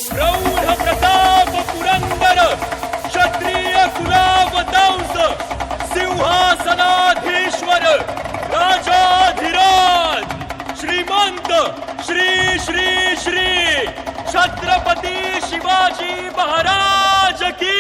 प्रौढ प्रताप पुरंदर क्षत्रिय कुलावतांस सिंहासनाधीश्वर राजाधिराज श्रीमंत श्री श्री श्री छत्रपती शिवाजी महाराज की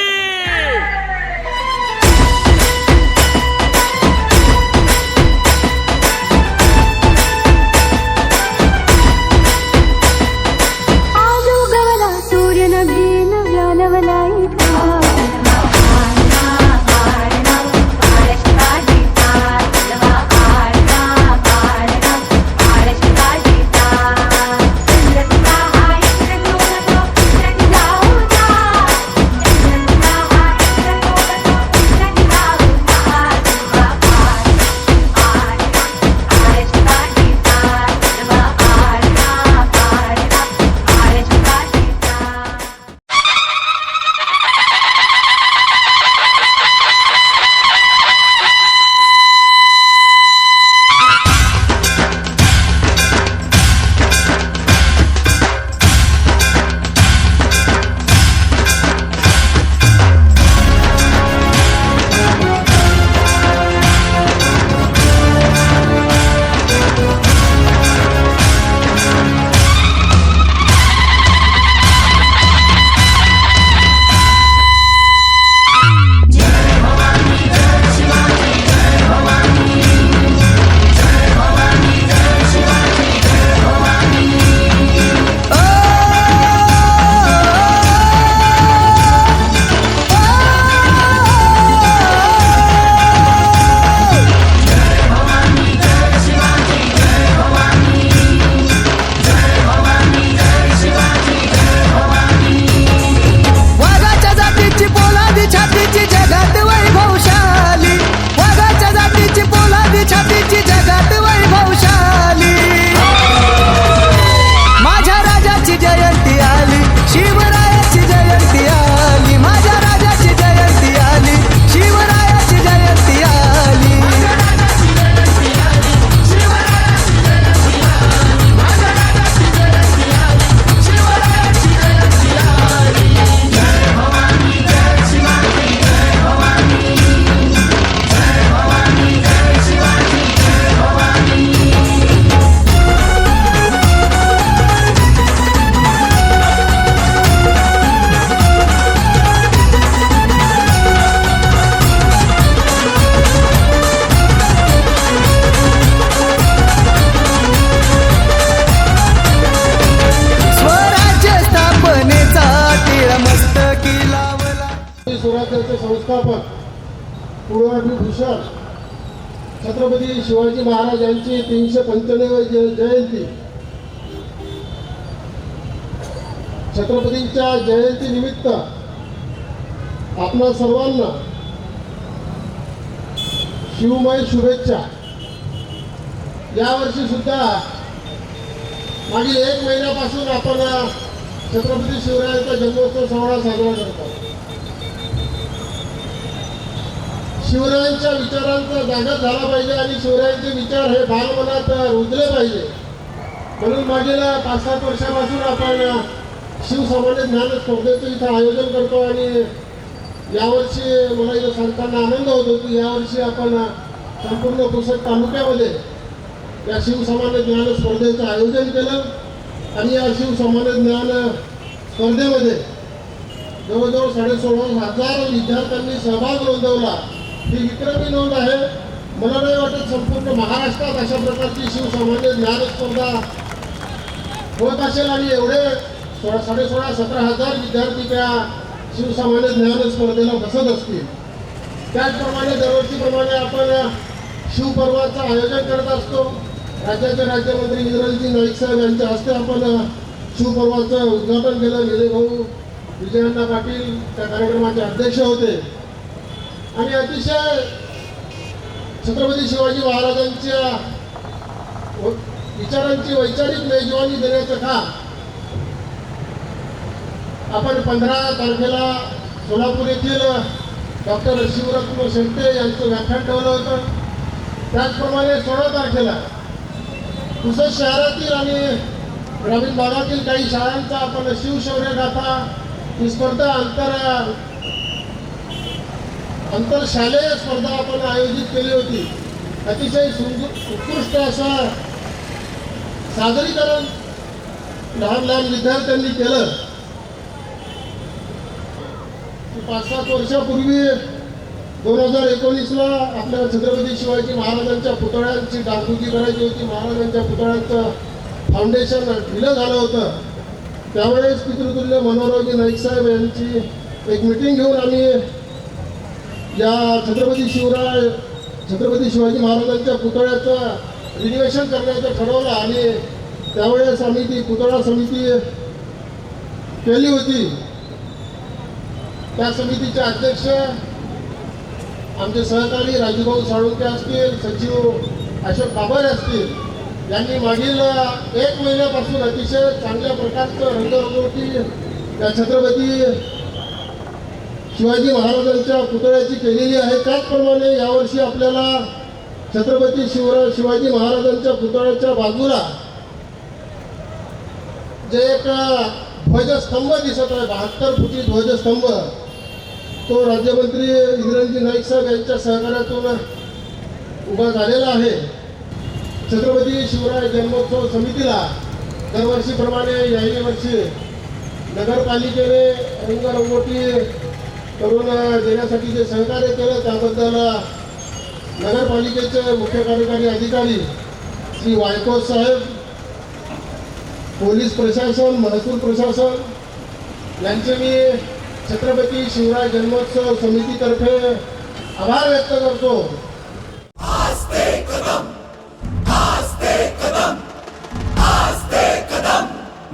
स्वराज्याचे संस्थापक पूर्वभूषण छत्रपती शिवाजी महाराज यांची 395वी जयंती छत्रपतींच्या जयंती निमित्त आपणा सर्वांना शिवमय शुभेच्छा। यावर्षी सुद्धा मागील 1 महिन्यापासून आपण छत्रपती शिवरायांचा जन्मोत्सव सोहळा साजरा करतो। शिवरायांच्या विचारांचा जागृत झाला पाहिजे आणि शिवरायांचे विचार हे बालमनात रुजले पाहिजे म्हणून मागील 5-7 वर्षापासून आपण शिवसामान्य ज्ञान स्पर्धेचं इथं आयोजन करतो आणि यावर्षी मला इथं सांगताना आनंद होतो की यावर्षी आपण संपूर्ण पुसद तालुक्यामध्ये या शिवसामान्य ज्ञान स्पर्धेचं आयोजन केलं आणि या शिवसामान्य ज्ञान स्पर्धेमध्ये जवळजवळ 16,500 विद्यार्थ्यांनी सहभाग नोंदवला। ही विक्रमी नोंद आहे। मला नाही वाटत संपूर्ण महाराष्ट्रात अशा प्रकारची शिवसामान्य ज्ञान स्पर्धा होत असेल आणि एवढे 16,500-17,000 विद्यार्थी त्या शिवसामान्य ज्ञान स्पर्धेला बसत असतील। त्याचप्रमाणे दरवर्षीप्रमाणे आपण शिवपर्वाचं आयोजन करत असतो। राज्याचे राज्यमंत्री इंद्रजी नाईक साहेब यांच्या हस्ते आपण शिवपर्वाचं उद्घाटन केलं। निलेभाऊ विजयअण्णा पाटील त्या कार्यक्रमाचे अध्यक्ष होते आणि अतिशय छत्रपती शिवाजी महाराजांच्या विचारांची वैचारिक मेजवानी देण्याचं काम आपण 15 तारखेला सोलापूर येथील डॉक्टर शिवरत्न शेट्टे यांचं व्याख्यान ठेवलं होतं। त्याचप्रमाणे 16 तारखेला पुसद शहरातील आणि ग्रामीण भागातील काही शाळांचा आपण शिवशौर्य गाथा ही स्पर्धा आंतरशालेय स्पर्धा आपण आयोजित केली होती. अतिशय उत्कृष्ट असा सादरीकरण लहान लहान विद्यार्थ्यांनी केलं. 5-7 वर्षापूर्वी 2019ला आपल्या छत्रपती शिवाजी महाराजांच्या पुतळ्यांची डागडुजी करायची होती. महाराजांच्या पुतळ्यांचं फाउंडेशन ढिलं झालं होतं. त्यावेळेस पितृतुल्य मनोहररावजी नाईक साहेब यांची एक मिटिंग घेऊन आम्ही या छत्रपती शिवाजी महाराजांच्या पुतळ्याचं रिनोव्हेशन करण्याचं ठरवलं आणि त्यावेळेस आम्ही ती पुतळा समिती केली होती. त्या समितीचे अध्यक्ष आमचे सहकारी राजूभाऊ साळुंके असतील, सचिव अशोक बाबर असतील, यांनी मागील 1 महिन्यापासून अतिशय चांगल्या प्रकारचं रंगरंगोटी या छत्रपती शिवाजी महाराजांच्या पुतळ्याची केलेली आहे. त्याचप्रमाणे यावर्षी आपल्याला छत्रपती शिवाजी महाराजांच्या पुतळ्याच्या बाजूला जे एक ध्वजस्तंभ दिसत आहे, 72 फुटी ध्वजस्तंभ, तो राज्यमंत्री इंद्रजी नाईक साहेब यांच्या सहकार्यातून उभा झालेला आहे. छत्रपती शिवराय जन्मोत्सव समितीला दरवर्षीप्रमाणे याही वर्षी नगरपालिकेने रंगरंगोटी करून देण्यासाठी जे सहकार्य केलं त्याबद्दल नगरपालिकेचे मुख्य कार्यकारी अधिकारी श्री वायकोट साहेब, पोलीस प्रशासन, महसूल प्रशासन यांचे मी छत्रपती शिवराय जन्मोत्सव समितीतर्फे आभार व्यक्त करतो.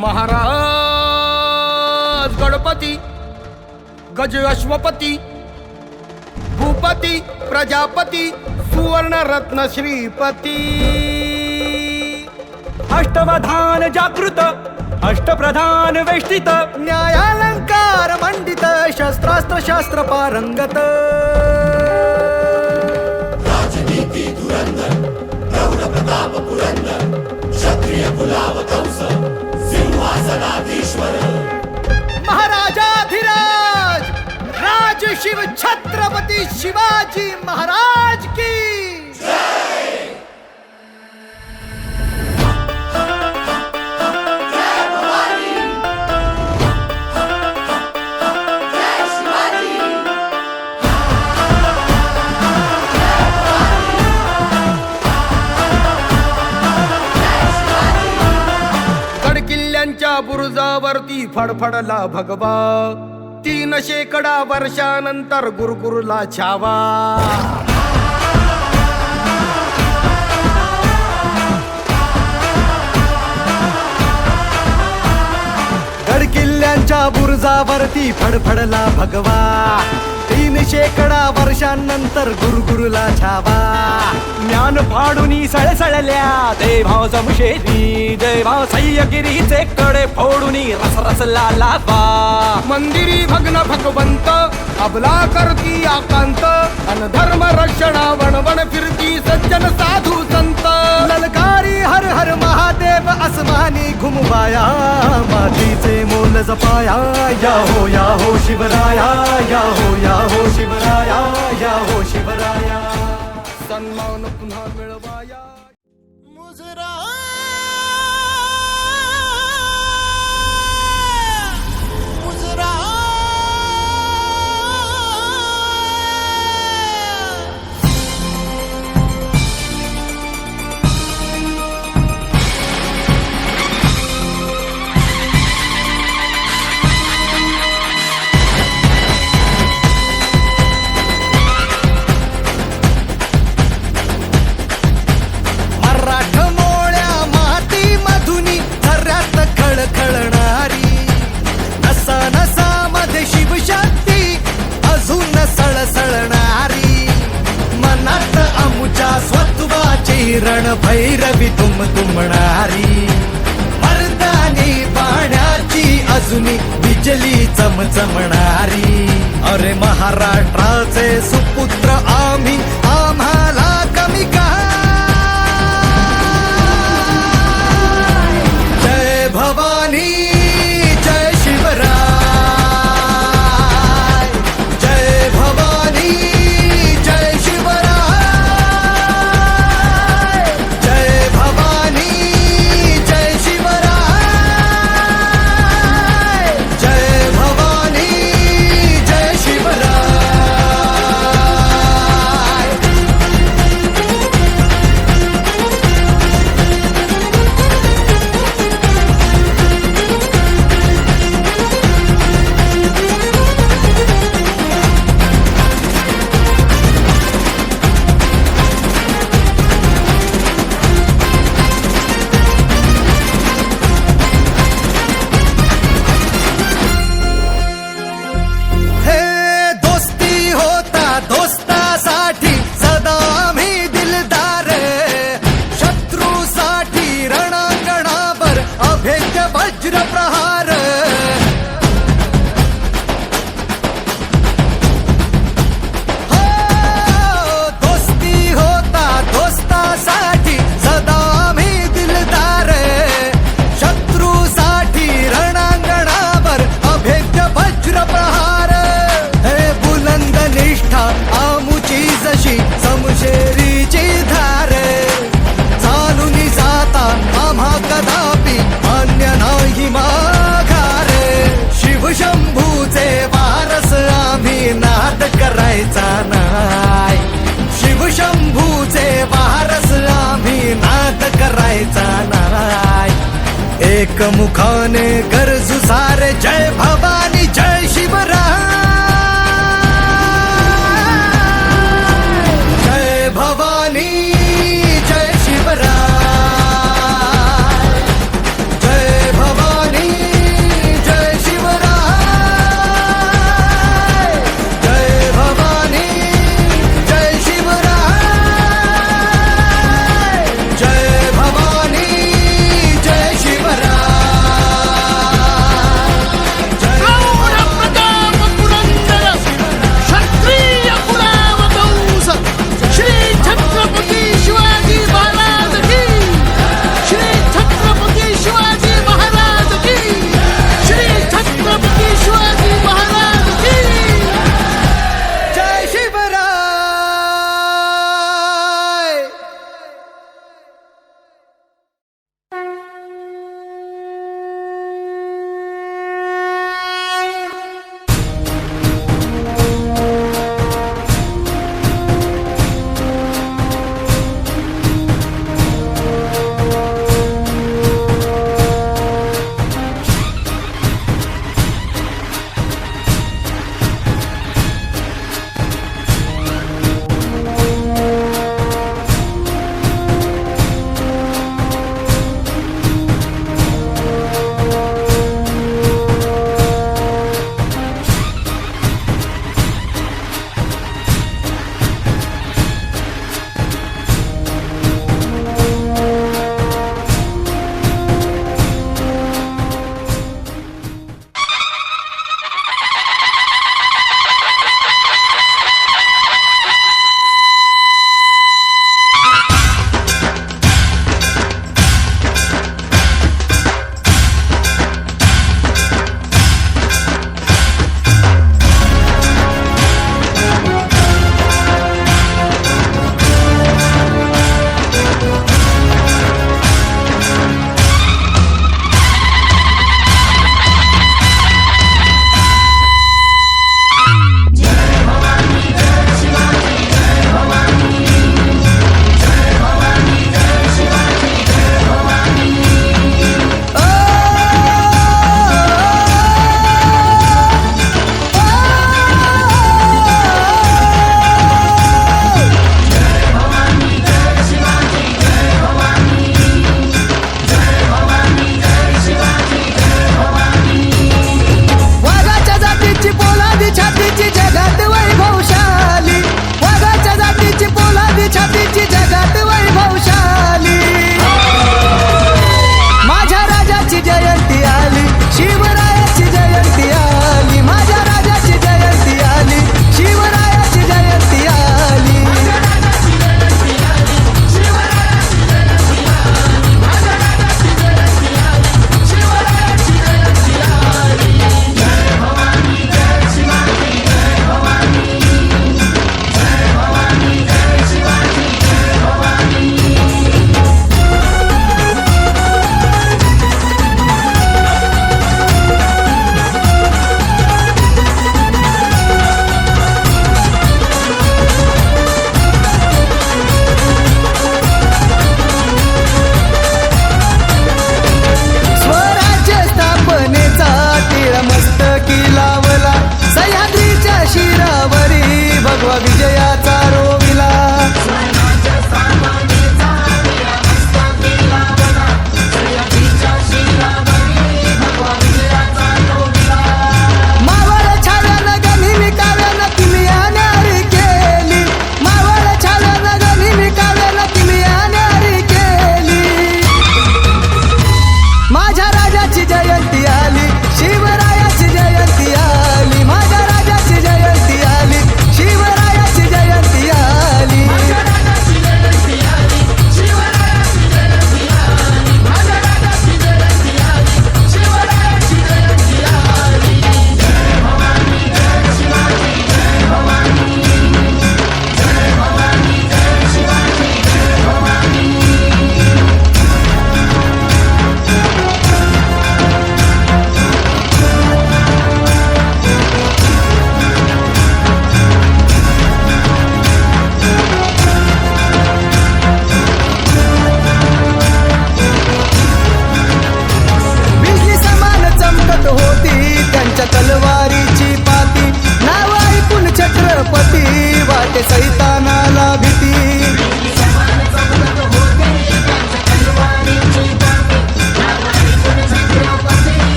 महाराज गणपती गज अश्वपती भूपती प्रजापती सुवर्ण रत्न श्रीपती अष्टवधान जागृत अष्टप्रधान वेष्टित न्यायालंकार मंडित शस्त्रास्त्र शास्त्र पारंगत राजनीती धुरंधर प्रौढ प्रताप पुरंदर क्षत्रिय कुलाव कंस सिंहासनाधीश्वर महाराजाधिराज राज शिव छत्रपती शिवाजी महाराज की बुरुजावरती फडफडला भगवा 3 शेकडा वर्षानंतर गुरुकुरला छावा गडकिल्ल्यांच्या बुरुजावरती फडफडला भगवा 3 शेकडा वर्षांनंतर गुरुकुरला छावा ज्ञान फाडूनी सळसळल्या देभाव जमशेरी देभाव सह्यगिरीचे कडे फोडूनी रसरसला लावा मंदिरी भग्न भगवंत अबला करती आकांत अनधर्म रक्षणा वणवण फिरती सज्जन साधू संत ललकारी हर हर महादेव आसमानी घुमवाया मातीचे मोल जपाया या हो शिवराया या हो शिवराया या हो शिवराया सन्मान पुन्हा मिळवाया मुजरा मुजरा रण भैरवी तुमणारी मर्दानी पाण्याची अजूनी बिजली चमचमणारी अरे महाराष्ट्राचे सुपुत्र आम्ही आम्हाला कमी काय जय वज्र प्रहार हो, दोस्ती होता दोस्तासाठी सदा मी दिलदार शत्रूसाठी रणांगणावर अभेद्य वज्र प्रहार हे बुलंद निष्ठा आमुची जशी समशेरीची धार चालूनी जाता आम्हा कदापि मान्य नाही माघार शिवशंभूचे वारस आम्ही नाद करायचा नाही शिवशंभूचे वारस आम्ही नाद करायचा नाही एकमुखाने गरजू सारे जय भवानी जय शिवराय जय भवानी जय शिवराय जय भवानी जय शिवराय जय भवानी जय शिवराय जय भवानी जय शिवराय जय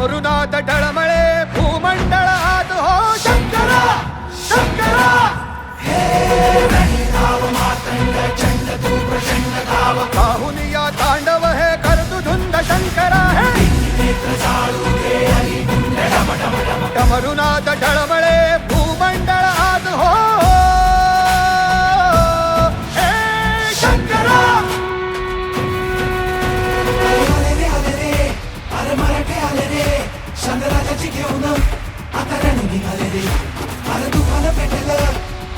डमरुनाथ डळमळे भूमंडळ आत हो शंकरा शंकरा काहुनिया तांडव हे करतु धुंद शंकरा हे डमरुनाथ डळमळे भूमंडळ आत हो हे शंकरा अरे मराठे आले रे शंकराजाची घेऊन आता रण निघाले रे अरे दुखानं पेटलं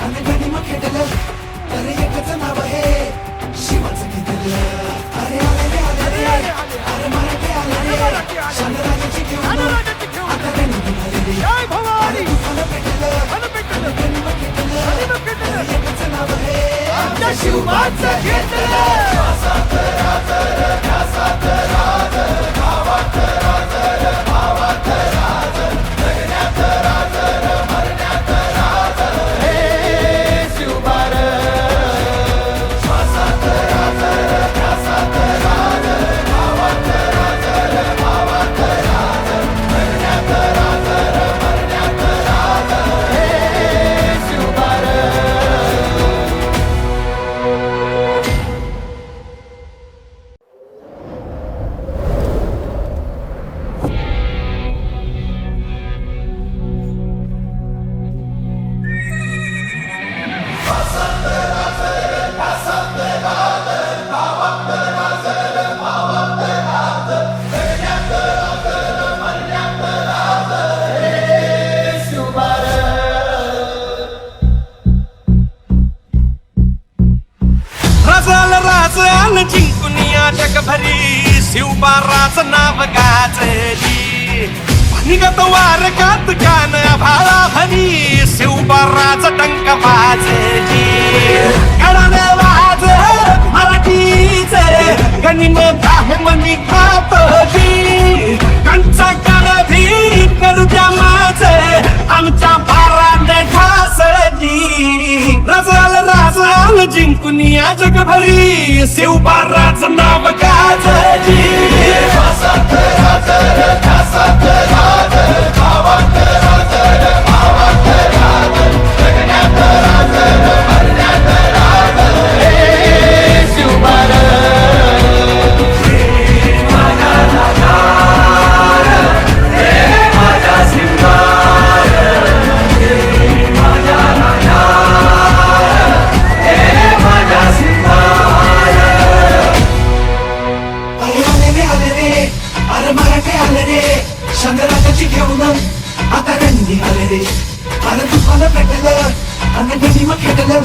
आणि गणिम खेटलं अरे एकच नाव आहे शिवाचं घेतलं अरे आले रे अरे मराठे आले रे शंकराजाची घेऊन आता रण निघाले रे अरे दुखानं पेटलं आणि गणिम खेटलं अरे एकच नाव आहे आमच्या शिवाचं घेतलं जिंकुनिया जगभरी शिवबाराचं नाव गाजली निगत वारकात गाण भाळा भरी शिवबाराचं डंक वाजली गडाने वाज मराठीचे गणिम ब्राह्मणी खापली कंचा काळधी करू द्या माझे आमच्या भाराने ढासळली रजल राजल जिंकुनिया जगभरी शिवबाराचं नाव गाजली शंकराजाची घेऊन आता रंगी आले रे अरे दुखानं पेटलं आणि गणिम खेटलं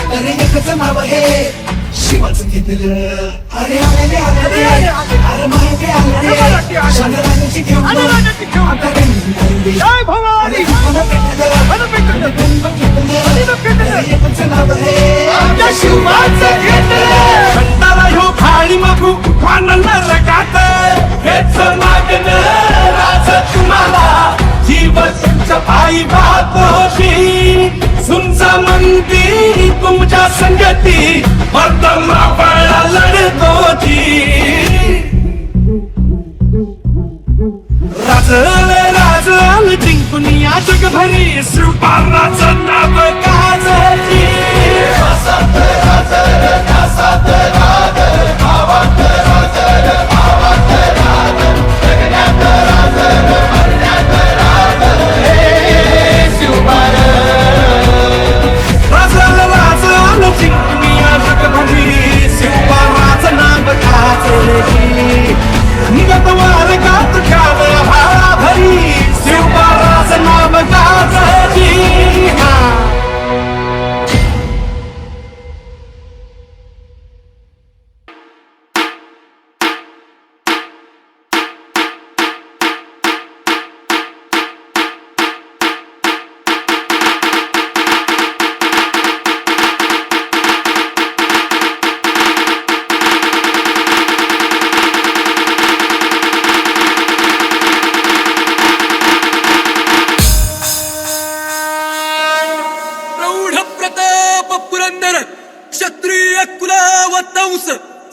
अरे एकच नाव आहे शिवाचं घेतलं अरे आले रे अरे मराठे आले रे शंकराजाची घेऊन आता रंगी आले रे अरे दुखानं पेटलं आणि गणिम खेटलं अरे एकच नाव आहे आमच्या शिवाचं घेतलं कंटाळा ह्यो भाळी मागू पानाला रगात हेच मागण राज तुम्हाला जीव तुमच्या पायी वाहत होती तुमचा मंदिर तुमच्या संगती वर्तम रावळा लढत होती राजल जिंकुनिया जगभरी शिवबाराचं नाव गाजली राजल जिंकुनिया जगभरी शिवबाराचं नाव गाजली निगत वारकात गाण भाळा भरी शिवबाराचं नाव गाजली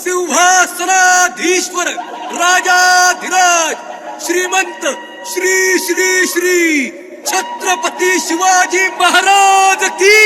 सिंहासनाधीश्वर राजाधिराज श्रीमंत श्री श्री श्री छत्रपती शिवाजी महाराज की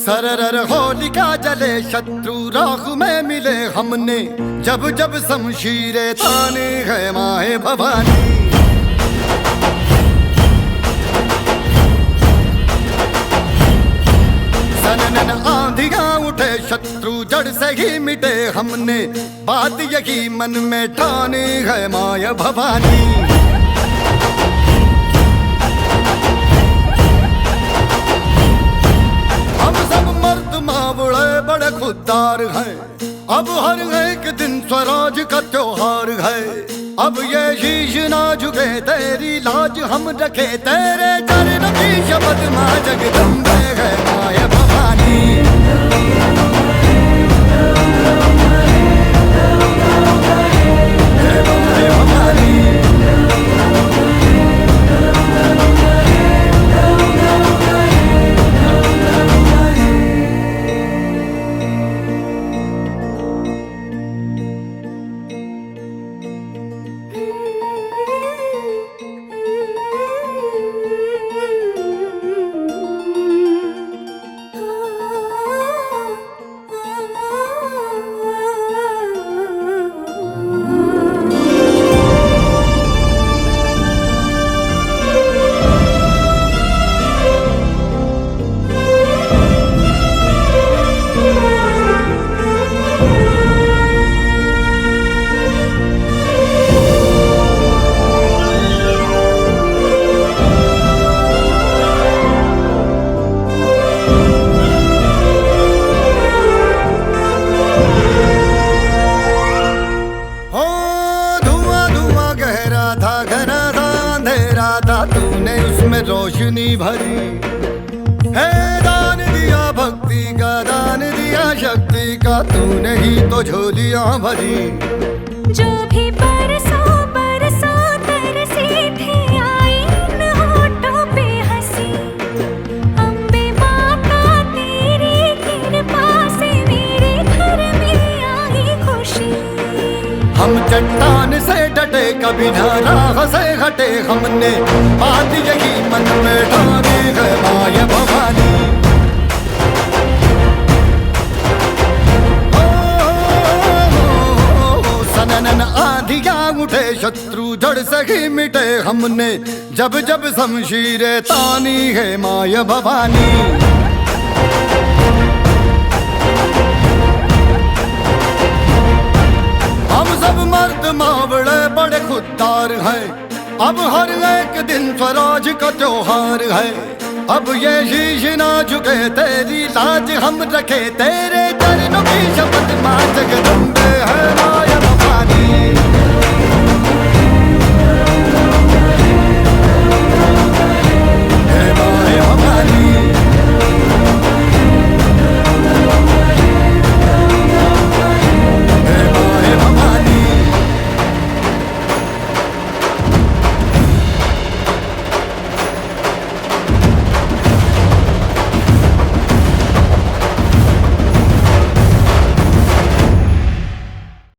सरर होलिका जले शत्रु राह में मिले हमने, जब जब शमशीरे ताने है माए भवानी। सनन आंधियां उठे शत्रु जड़ से ही मिटे हमने, बात यही मन में ठाने है माया भवानी। हम सब मर्द मावड़े बड़े खुददार हैं, अब हर एक दिन स्वराज का त्योहार है। अब ये शीश ना झुके तेरी लाज हम रखे तेरे चरण की शपथ माँ जगदम्बे है माय भवानी। तूने उसमें रोशनी भरी है, दान दिया भक्ति का, दान दिया शक्ति का, तूने ही तो झोलियां भरी। जो भी बरसों बरसों तरसी थे आई इन होठों पे हंसी, अम्बे माता तेरी कृपा से मेरे घर में आई खुशी। हम चट्टान से डटे कभी ना राह से हटे, हमने बात यही मन में ठानी है माय भवानी। सनन आंधियां उठे शत्रु जड़ से ही मिटे, हमने जब जब शमशीरें तानी है माय भवानी। सब मर्द मावड़े बड़े खुददार हैं, अब हर एक दिन स्वराज का त्योहार है। अब ये शीश ना झुके तेरी लाज हम रखे तेरे चरणों की शपथ माँ जगदम्बे है।